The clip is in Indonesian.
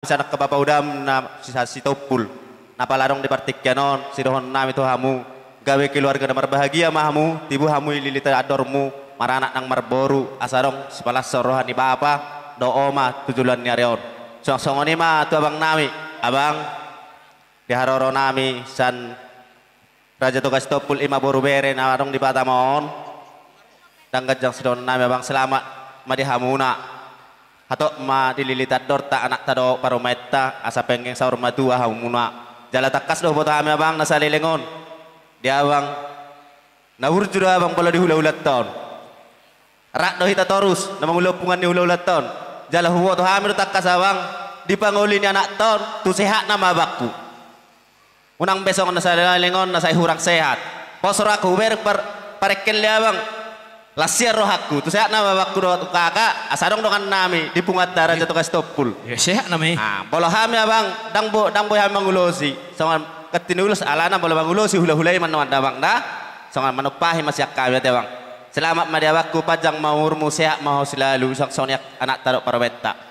Sana kapapaudam na si Topul napalarong di partikyanon sidohon nami to hamu gawe keluarga na marbahagia mahamu tibu hamu ililita adormu maranak nang marboru asarong sepalas sorohan ni bapa do oma tujulan nyarion song ni ma tu abang nami abang diharoro nami san Raja Tugas Topul ima boru bere na arong di Batamon danggat jang sidon nami abang selamat madihamuna atau ma dililitat dorta anak tado parometa asa pengen saur madua haumuna jala takas do bota ame abang nasalilingon dia abang nawur jura abang bola di hula-hulat ton rak do hita torus na mangulopungan ni hula-hulat ton jala huwo to hamir takas abang dipanguli ni anak ton tu sehat nama bakku unang besok nasalilingon nasai hurang sehat posor aku ber parekel dia abang lasiar rohaku tu sehat nama bakku do kakak asadong dengan nami di pungat darah jatuh ke Topul ya sehat nami bola hami abang dang boy hami mangulosi songan ketinulus alana bola mangulosi hula-hulai manuan abang dah songan manupahi masih kawet abang selamat madi abakku pajang maurmu sehat mau selalu song anak taruh parweta